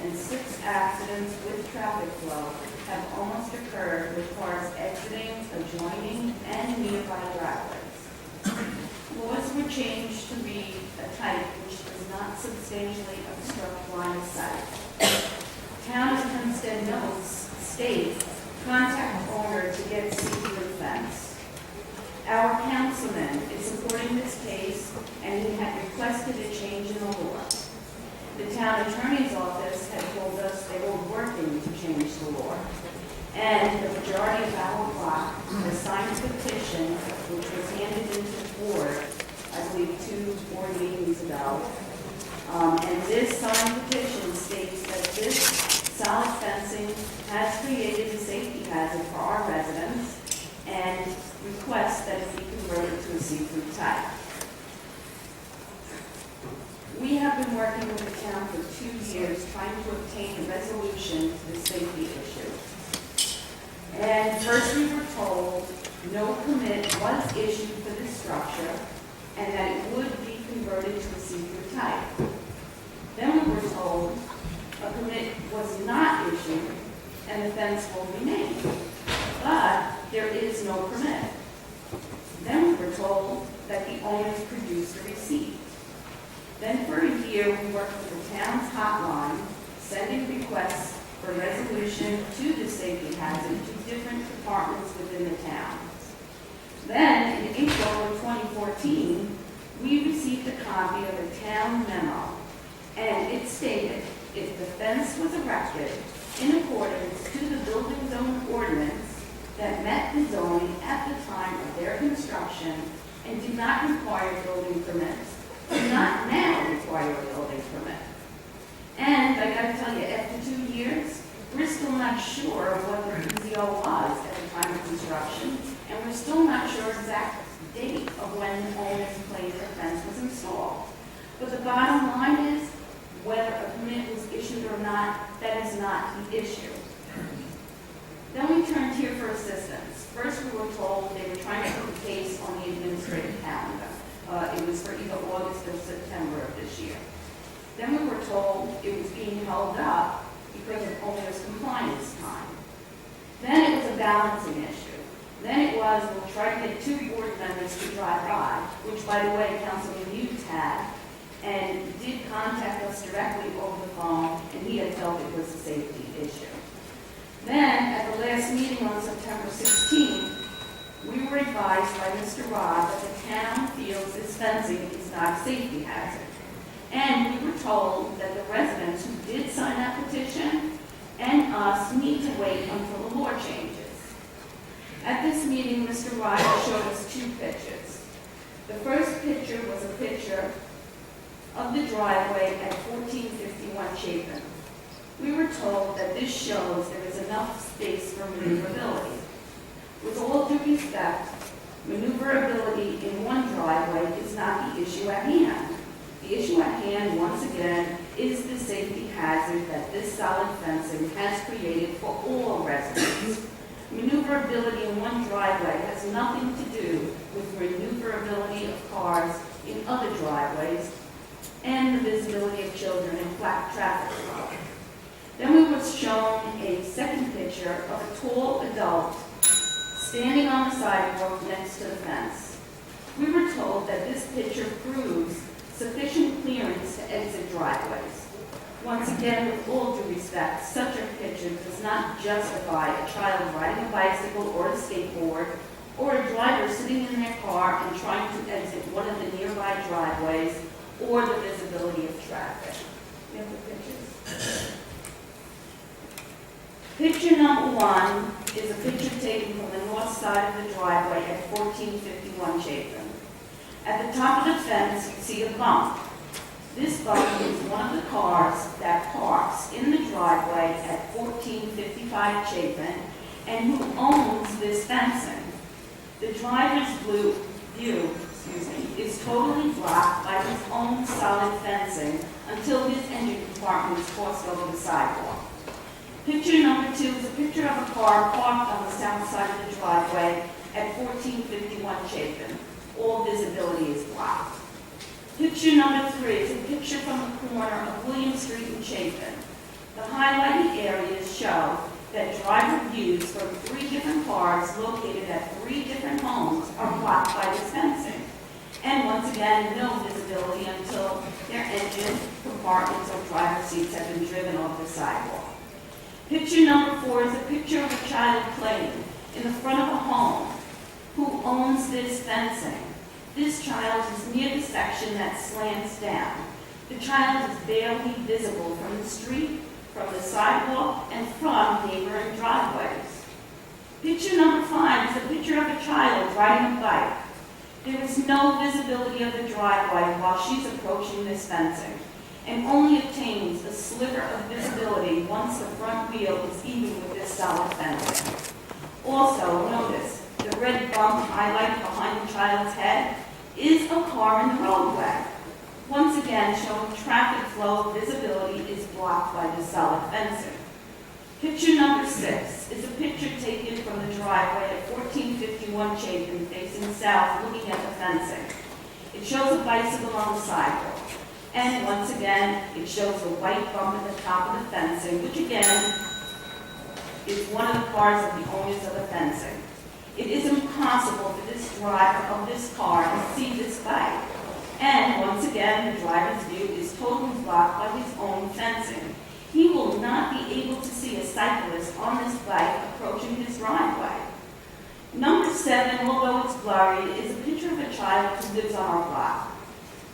and 6 accidents with traffic flow have almost occurred with cars exiting, adjoining, and nearby driveways. Laws were changed to be a type which does not substantially obstruct line of sight. Town of Hempstead notes state, contact owner to get see-through fence. Our councilman is supporting this case, and he had requested a change in the law. The town attorney's office had told us they were working to change the law. And the majority of our block has signed a petition which was handed into the board, I believe 2 board meetings ago. And this signed petition states that this solid fencing has created a safety hazard for our residents and requests that it be converted to a see-through type. We have been working with the town for 2 years trying to obtain a resolution to the safety issue. And first we were told no permit was issued for this structure and that it would be converted to a see-through type. Then we were told a permit was not issued and the fence will remain, but there is no permit. Then we were told that the owners produced a receipt. Then for a year we worked with the town's hotline, sending requests for resolution to the safety hazard to different departments within the town. Then, in April of 2014, we received a copy of a town memo, and it stated if the fence was erected in accordance to the building zone ordinance that met the zoning at the time of their construction and did not require building permits, do not now require a building permit. And I got to tell you, after 2 years, we're still not sure what the PZO was at the time of construction, and we're still not sure exact date of when the owners claimed the fence was installed. But the bottom line is, whether a permit was issued or not, that is not the issue. Then we turned here for assistance. First we were told they were trying to put the case on the administrative calendar. It was for either August or September of this year. Then we were told it was being held up because of owner's compliance time. Then it was a balancing issue. Then it was, we'll try to get 2 board members to drive by, which, by the way, Councilman Hughes had, and did contact us directly over the phone, and he had felt it was a safety issue. Then, at the last meeting on September 16th, we were advised by Mr. Robb that the town feels this fencing is not a safety hazard. And we were told that the residents who did sign that petition and us need to wait until the law changes. At this meeting, Mr. Robb showed us 2 pictures. The first picture was a picture of the driveway at 1451 Chapin. We were told that this shows there is enough space for maneuverability. With all due respect, maneuverability in one driveway is not the issue at hand. The issue at hand, once again, is the safety hazard that this solid fencing has created for all residents. Maneuverability in one driveway has nothing to do with maneuverability of cars in other driveways and the visibility of children in flat traffic flow. Then we were shown a second picture of a tall adult standing on the sidewalk next to the fence. We were told that this picture proves sufficient clearance to exit driveways. Once again, with all due respect, such a picture does not justify a child riding a bicycle or a skateboard, or a driver sitting in their car and trying to exit one of the nearby driveways, or the visibility of traffic. You have the pictures? Picture number 1 is a picture taken from the north side of the driveway at 1451 Chapin. At the top of the fence, you see a bump. This bump is one of the cars that parks in the driveway at 1455 Chapin and who owns this fencing. The driver's view is totally blocked by his own solid fencing until his engine compartment is crossed over the sidewalk. Picture number 2 is a picture of a car parked on the south side of the driveway at 1451 Chapin. All visibility is blocked. Picture number 3 is a picture from the corner of William Street and Chapin. The highlighted areas show that driver views from 3 different cars located at 3 different homes are blocked by this fencing. And once again, no visibility until their engine, compartments, or driver seats have been driven off the sidewalk. Picture number 4 is a picture of a child playing in the front of a home. Who owns this fencing? This child is near the section that slants down. The child is barely visible from the street, from the sidewalk, and from neighboring driveways. Picture number 5 is a picture of a child riding a bike. There is no visibility of the driveway while she's approaching this fencing, and only obtains a sliver of visibility once the front wheel is even with this solid fencing. Also, notice the red bump highlighted behind the child's head is a car in the roadway. Once again, showing traffic flow visibility is blocked by the solid fencing. Picture number 6 is a picture taken from the driveway at 1451 Chapin, facing south, looking at the fencing. It shows a bicycle on the sidewalk. And once again, it shows a white bump at the top of the fencing, which again is one of the cars of the owners of the fencing. It is impossible for this driver of this car to see this bike. And once again, the driver's view is totally blocked by his own fencing. He will not be able to see a cyclist on this bike approaching his driveway. Number 7, although it's blurry, is a picture of a child who lives on our block.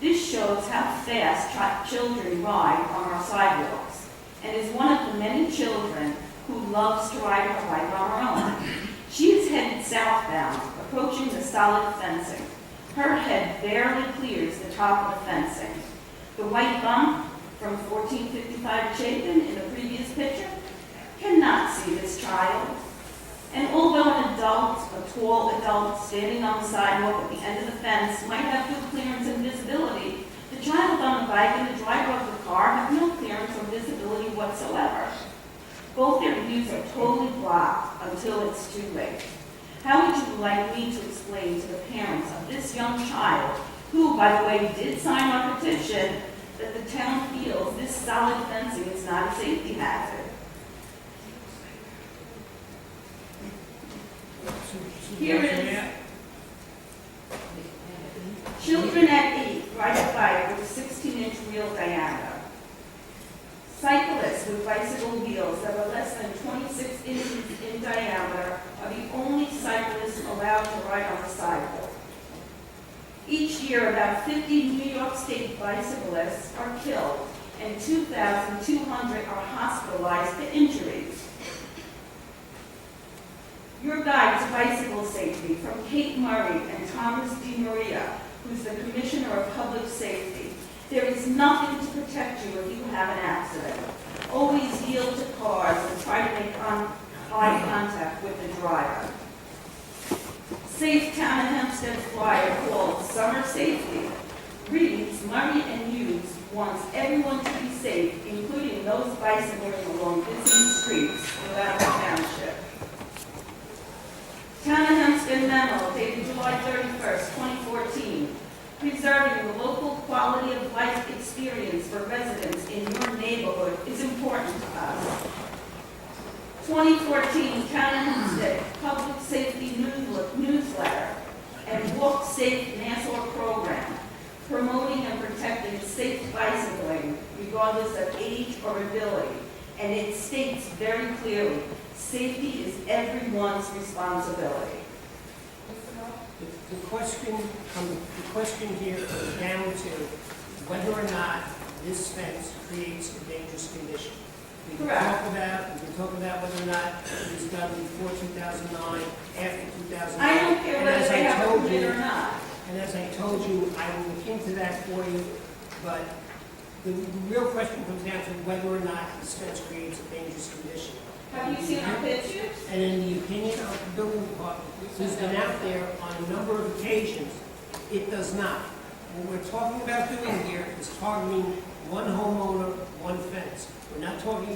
This shows how fast children ride on our sidewalks, and is one of the many children who loves to ride her bike on her own. She is headed southbound, approaching the solid fencing. Her head barely clears the top of the fencing. The white bump from 1455 Chapin in the previous picture cannot see this child. And although an adult, a tall adult, standing on the sidewalk at the end of the fence might have good clearance and visibility, the child on the bike and the driver of the car have no clearance or visibility whatsoever. Both their views are totally blocked until it's too late. How would you like me to explain to the parents of this young child, who, by the way, did sign our petition, that the town feels this solid fencing is not a safety hazard? Here is children at 8 ride a bike with a 16-inch wheel diameter. Cyclists with bicycle wheels that are less than 26 inches in diameter are the only cyclists allowed to ride on the sidewalk. Each year, about 50 New York State bicyclists are killed, and 2,200 are hospitalized for injuries. Your guide to bicycle safety from Kate Murray and Thomas D. Maria, who's the Commissioner of Public Safety. There is nothing to protect you if you have an accident. Always yield to cars and try to make eye contact with the driver. Safe Town of Hempstead flyer called Summer Safety reads, Murray and Hughes wants everyone to be safe, including those bicycling along busy streets throughout the township. Town of Hempstead memo dated July 31st, 2014, preserving the local quality of life experience for residents in your neighborhood is important to us. 2014 Town of Hempstead Public Safety Newsletter and Walk Safe Nassau program, promoting and protecting safe bicycling regardless of age or ability. And it states very clearly, safety is everyone's responsibility. The question here comes down to whether or not this fence creates a dangerous condition. We can talk about whether or not it was done before 2009, after 2009. I don't care whether they have a permit or not. And as I told you, I will look into that for you, but the real question comes down to whether or not this fence creates a dangerous condition. Have you seen our pictures? And in the opinion of the building department, who's been out there on a number of occasions, it does not. What we're talking about doing here is targeting one homeowner, one fence. We're talking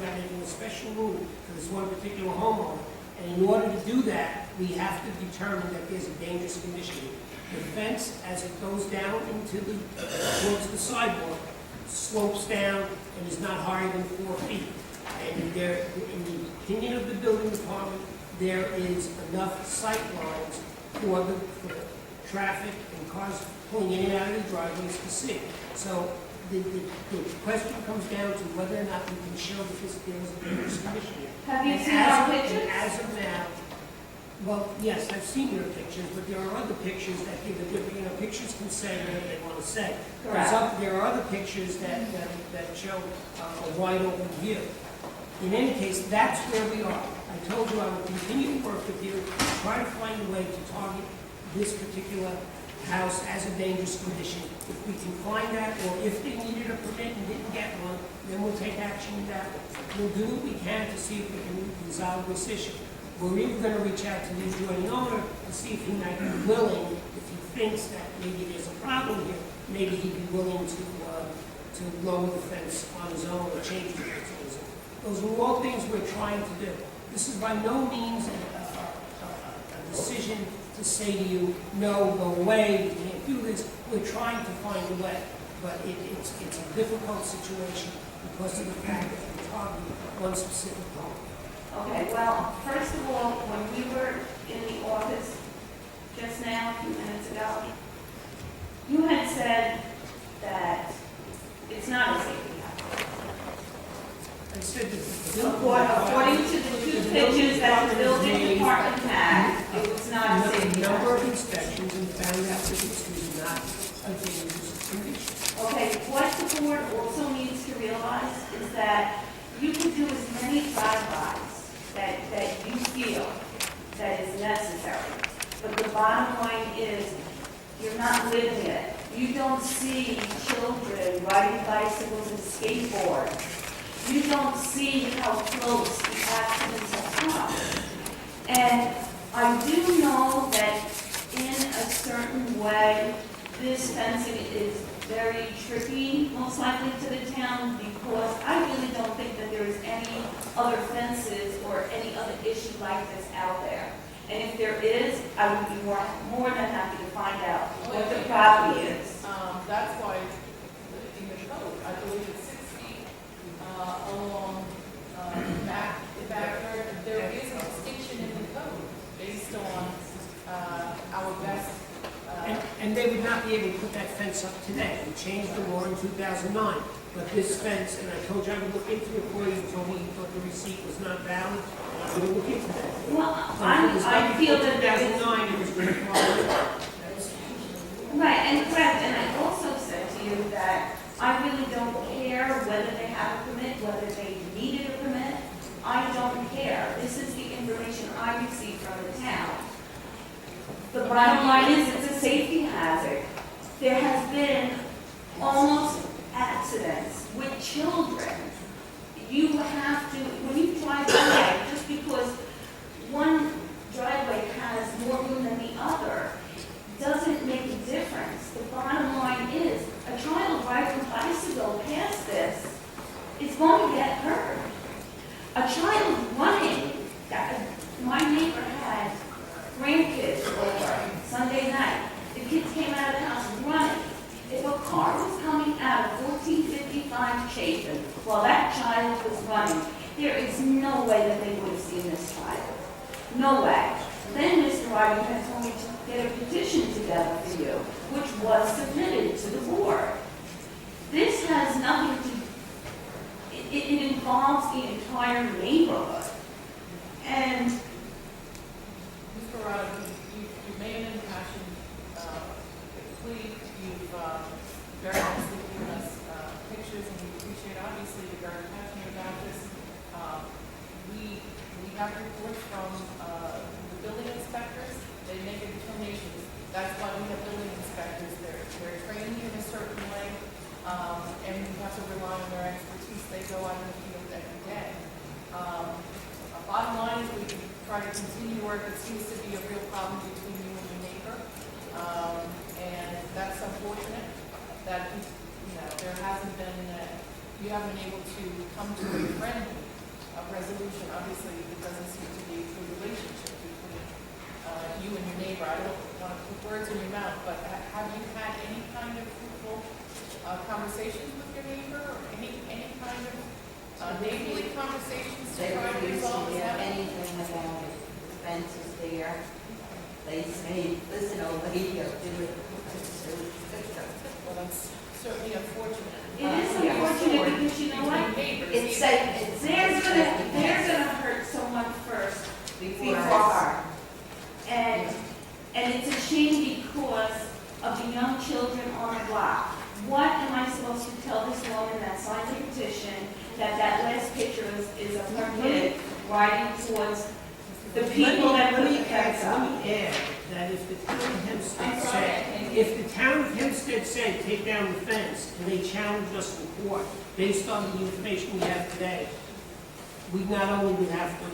about making a special rule for this one particular homeowner. And in order to do that, we have to determine that there's a dangerous condition. The fence, as it goes down towards the sidewalk, slopes down and is not higher than 4 feet. And there, in the opinion of the building department, there is enough sight lines for the traffic and cars pulling in and out of the driveways to see. So the question comes down to whether or not we can show that there was a dangerous condition here. Have you And seen as our of- pictures? and as of now, well, yes, I've seen your pictures, but there are other pictures that give a different, pictures can say whatever they want to say. Correct. There are other pictures that show a wide open view. In any case, that's where we are. I told you I will continue to work with you, try to find a way to target this particular house as a dangerous condition. If we can find that, or if they needed a permit and didn't get one, then we'll take action in that. We'll do what we can to see if we can resolve this issue. We're even going to reach out to the adjoining owner to see if he might be willing, if he thinks that maybe there's a problem here, maybe he'd be willing to lower the fence on his own or change the fence on his own. Those are all things we're trying to do. This is by no means a decision to say to you, no, go away, you can't do this. We're trying to find a way, but it's a difficult situation because of the fact that we're targeting one specific home. Okay, well, first of all, when we were in the office just now, a few minutes ago, you had said that it's not a safety hazard. I said that the According to the two pictures that the building department had, it was not a safety a number of hazard. inspections and found out that this was not a dangerous condition. Okay, what the board also needs to realize is that you can do as many drive-bys that you feel that is necessary. But the bottom line is, you're not living it. You don't see children riding bicycles and skateboards. You don't see how close the accidents have come. And I do know that in a certain way, this fencing is very tricky, most likely to the town, because I really don't think that there is any other fences or any other issue like this out there. And if there is, I would be more than happy to find out what the property is. That's why in the code, I believe it's 6 feet along the backyard. There is a distinction in the code based on our best. And they would not be able to put that fence up today. We changed the law in 2009. But this fence, and I told you I would look into it for you, you told me you thought the receipt was not valid. I would look into that. Well, So if it was done I feel before that there is. 2009, it was grandfathered. Right, and correct, and I also said to you that I really don't care whether they have a permit, whether they needed a permit. I don't care. This is the information I received from the town. The bottom line is, it's a safety hazard. There has been almost accidents with children. You have to, when you drive by, just because one driveway has more room than the other, doesn't make a difference. The bottom line is, a child riding a bicycle past this is going to get hurt. A child running, my neighbor had grandkids over Sunday night. The kids came out of the house running. If a car was coming out of 1455 Chapin while that child was running, there is no way that they would have seen this child. No way. Then Mr. Ryder had told me to get a petition together for you, which was submitted to the board. This has nothing to, it involves the entire neighborhood. And Mr. Barata, you made an impassioned plea. You've very nicely given us pictures, and we appreciate, obviously, you're very passionate about this. We have reports from the building inspectors. They make a determination. That's why we have building inspectors. They're trained in a certain way, and we have to rely on their expertise. They go out in the field every day. Bottom line is we try to continue work. It seems to be a real problem between you and your neighbor, and that's unfortunate that there hasn't been you haven't been able to come to a friendly resolution. Obviously, it doesn't seem to be a true relationship between you and your neighbor. I don't want to put words in your mouth, but have you had any kind of fruitful conversations with your neighbor, or any kind of neighborly conversations to They try to refuse resolve to this hear matter? anything about it. The fence is there. They say, listen, old lady, I'll do it. Well, that's certainly unfortunate. It is Yeah. unfortunate because you know Between what? neighbors. It's safe. They're gonna hurt someone first before her. And it's a shame because of the young children on the block. What am I supposed to tell this woman that signed the petition that last picture is of her kid riding towards the people that put the fence up? Let me add that if the town of Hempstead I'm sorry, I said, can't- if the town of Hempstead said, take down the fence, and they challenged us in court, based on the information we have today, we not only would have to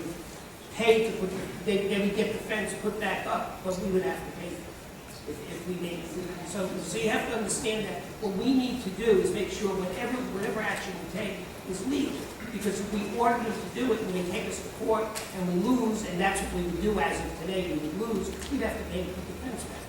pay to put, they would get the fence put back up, but we would have to pay if we made it. So you have to understand that what we need to do is make sure whatever action we take is legal. Because if we order them to do it and they take us to court and we lose, and that's what we would do as of today, we would lose, we'd have to pay to put the fence back.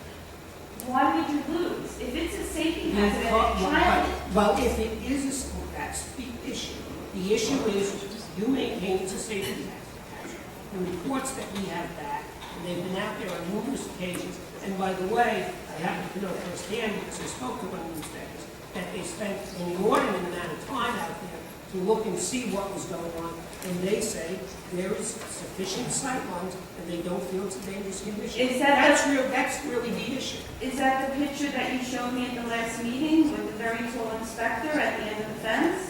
Why would you lose? If it's a safety hazard, and a child, Well, if it is, that's the issue. The issue is you maintain it's a safety hazard. The reports that we have back, and they've been out there on numerous occasions, and by the way, I happen to know firsthand because I spoke to one of the inspectors, that they spent an inordinate amount of time out there to look and see what was going on, and they say there is sufficient sight lines and they don't feel it's a dangerous condition. Is that That's really the issue. is that the picture that you showed me at the last meeting with the very tall inspector at the end of the fence?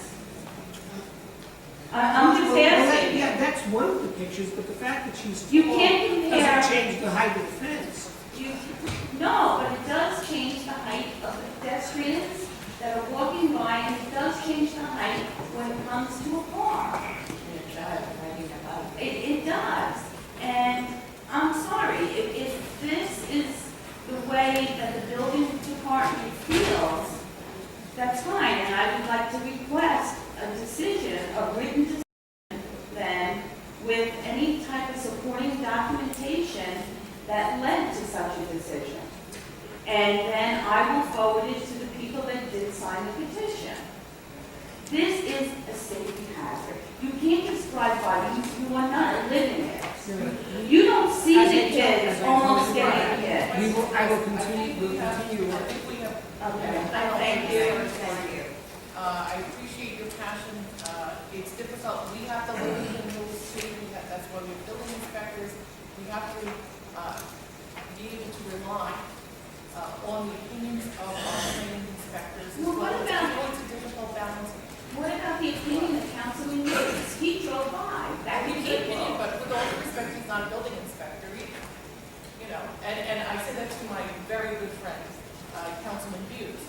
I'm just asking. Yeah, that's one of the pictures, but the fact that she's You tall can't compare- doesn't change the height of the fence. No, but it does change the height of the pedestrians that are walking by, and it does change the height when it comes to a car. It does. And I'm sorry, if this is the way that the building department feels, that's fine, and I would like to request a decision, a written decision, then, with any type of supporting documentation that led to such a decision. And then I will forward it to the people that did sign the petition. This is a safety hazard. You can't just drive by, you are not living there. You don't see the kids almost getting hit. I will continue to work. I think we have. Okay, thank you. Thank you. I appreciate your passion. It's difficult. We have to live in rules too. That's why we're building inspectors. We have to be able to rely on the opinions of our trained inspectors. Well, what about- It's a difficult balance. What about the opinion of Councilman Hughes? He drove by. That He's became an opinion, but with all due respect, he's not a building inspector either. You know, and I said that to my very good friend, Councilman Hughes.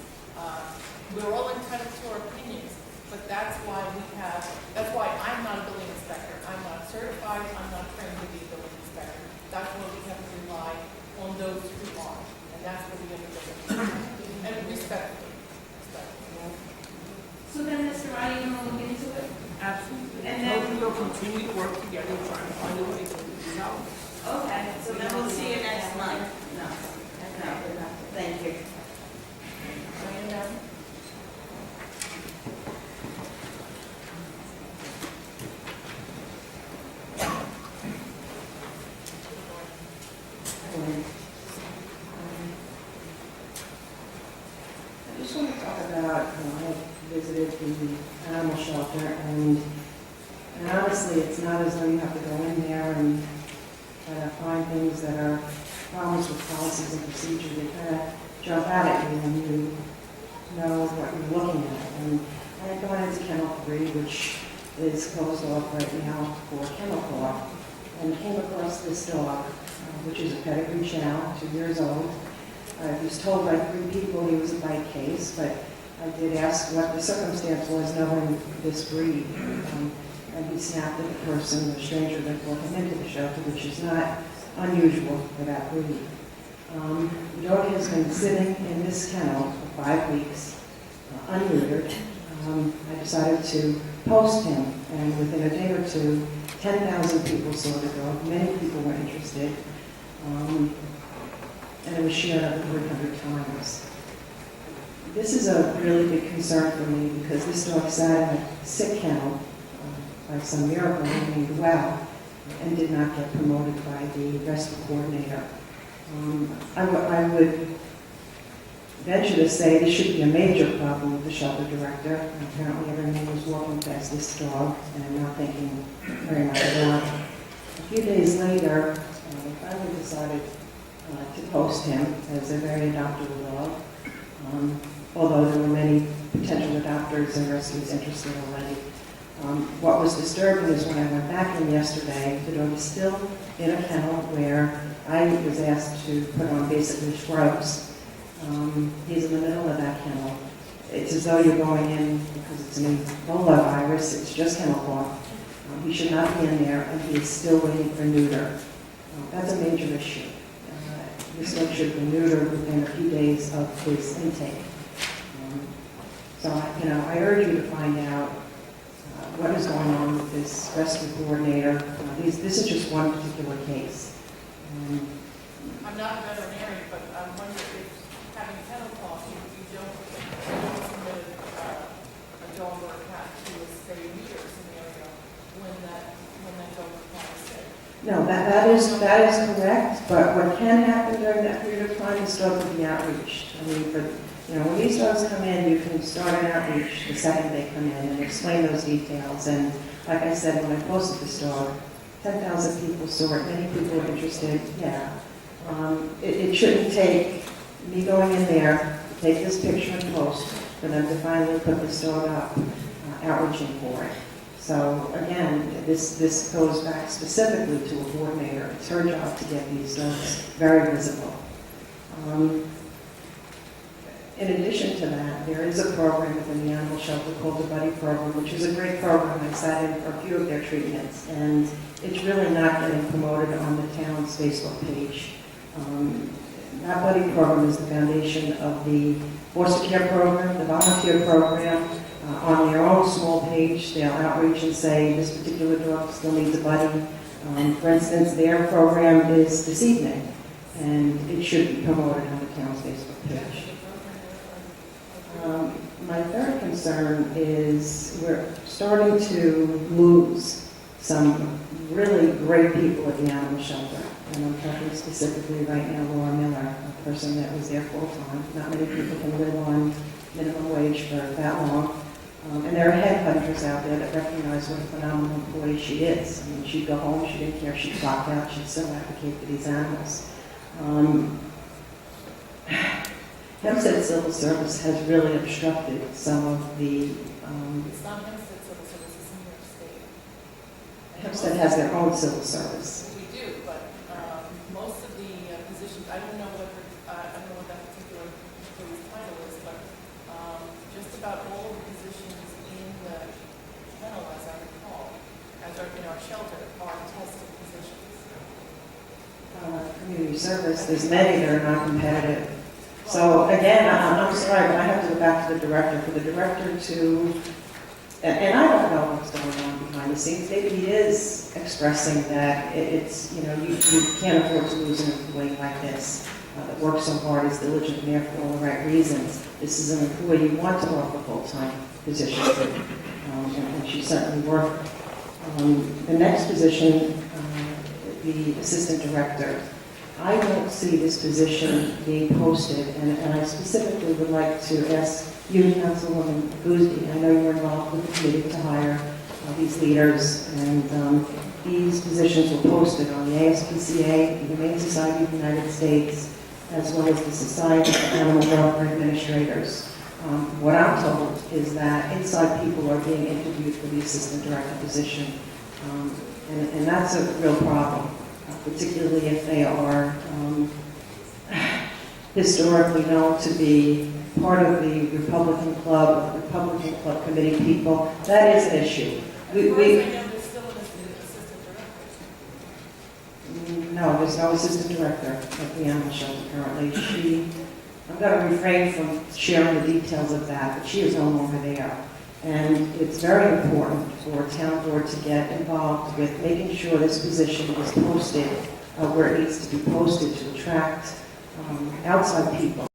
We're all entitled to our opinions, but that's why I'm not a building inspector. I'm not certified, I'm not trained to be a building inspector. That's why we have to rely on those who are, and that's what we have to do. And respectfully. So then, Mr. Ryan, you want to look into it? Absolutely. And then- Hopefully we'll continue to work together and try to find a way to resolve it. Okay, so then we'll see you next month. No. No. Thank you. Diana? I just want to talk about, I visited the animal shelter, and honestly, it's not as though you have to go in there and try to find things that are problems with policies and procedures. They kind of jump out at you when you know what you're looking at. And I had gone into Kennel 3, which is closed off right now for kennel law, and came across this dog, which is a pedigree chow, 2 years old. He was told by 3 people he was a bite case, but I did ask what the circumstance was knowing this breed. And he snapped at the person, the stranger that brought him into the shelter, which is not unusual for that breed. The dog has been sitting in this kennel for 5 weeks, unneutered. I decided to post him, and within a day or two, 10,000 people saw the dog. Many people were interested. And it was shared over 300 times. This is a really big concern for me because this dog sat in a sick kennel by some miracle, remained well, and did not get promoted by the rescue coordinator. I would venture to say this should be a major problem with the shelter director. Apparently everyone was walking past this dog and not thinking very much about it. A few days later, I finally decided to post him as a very adoptable dog, although there were many potential adopters and rescuers interested already. What was disturbing is when I went back in yesterday, the dog is still in a kennel where I was asked to put on basically scrubs. He's in the middle of that kennel. It's as though you're going in because it's an Ebola virus, it's just kennel cloth. He should not be in there, and he is still waiting for neuter. That's a major issue. This dog should be neutered within a few days of his intake. So, I urge you to find out what is going on with this rescue coordinator. This is just one particular case. I'm not a veterinarian, but I'm wondering if having kennel cloth, you don't submit a dog or a cat to a spay neuter scenario when that dog or cat is sick. No, that is correct, but what can happen during that period of time is dog will be outreached. When these dogs come in, you can start an outreach the second they come in and explain those details. And like I said, when I posted this dog, 10,000 people saw it, many people are interested, yeah. It shouldn't take me going in there to take this picture and post for them to finally put this dog up, outreaching for it. So again, this goes back specifically to a coordinator. It's her job to get these dogs very visible. In addition to that, there is a program within the animal shelter called the Buddy Program, which is a great program. I sat in for a few of their treatments, and it's really not getting promoted on the town's Facebook page. That Buddy Program is the foundation of the foster care program, the volunteer program. On their own small page, they'll outreach and say, this particular dog still needs a buddy. For instance, their program is this evening, and it should be promoted on the town's Facebook page. My third concern is we're starting to lose some really great people at the animal shelter. And I'm talking specifically right now Laura Miller, a person that was there full-time. Not many people can live on minimum wage for that long. And there are headhunters out there that recognize what a phenomenal employee she is. She'd go home, she didn't care if she clocked out, she'd still advocate for these animals. Hempstead Civil Service has really obstructed some of the... It's not Hempstead Civil Service, it's New York State. Hempstead has their own civil service. We do, but most of the positions, I don't know what that particular employee's title is, but just about all of the positions in the kennel, as I recall, in our shelter, are tested positions. Community service, there's many that are not competitive. So again, I'm sorry, but I have to go back to the director. For the director to, and I don't know what's going on behind the scenes. Maybe he is expressing that it's, you can't afford to lose an employee like this that works so hard, is diligent, and there for all the right reasons. This is an employee you want to offer full-time position to, and she's certainly worth it. The next position, the assistant director. I don't see this position being posted, and I specifically would like to ask you, Councilwoman Goosby, I know you're involved with the committee to hire these leaders, and these positions were posted on the ASPCA, the Humane Society of the United States, as well as the Society of Animal Welfare Administrators. What I'm told is that inside people are being interviewed for the assistant director position, and that's a real problem. Particularly if they are historically known to be part of the Republican Club, Republican Club committee people. That is an issue. There's still an assistant director. No, there's no assistant director at the animal shelter currently. I'm going to refrain from sharing the details of that, but she is no longer there. And it's very important for a town board to get involved with making sure this position is posted where it needs to be posted to attract outside people.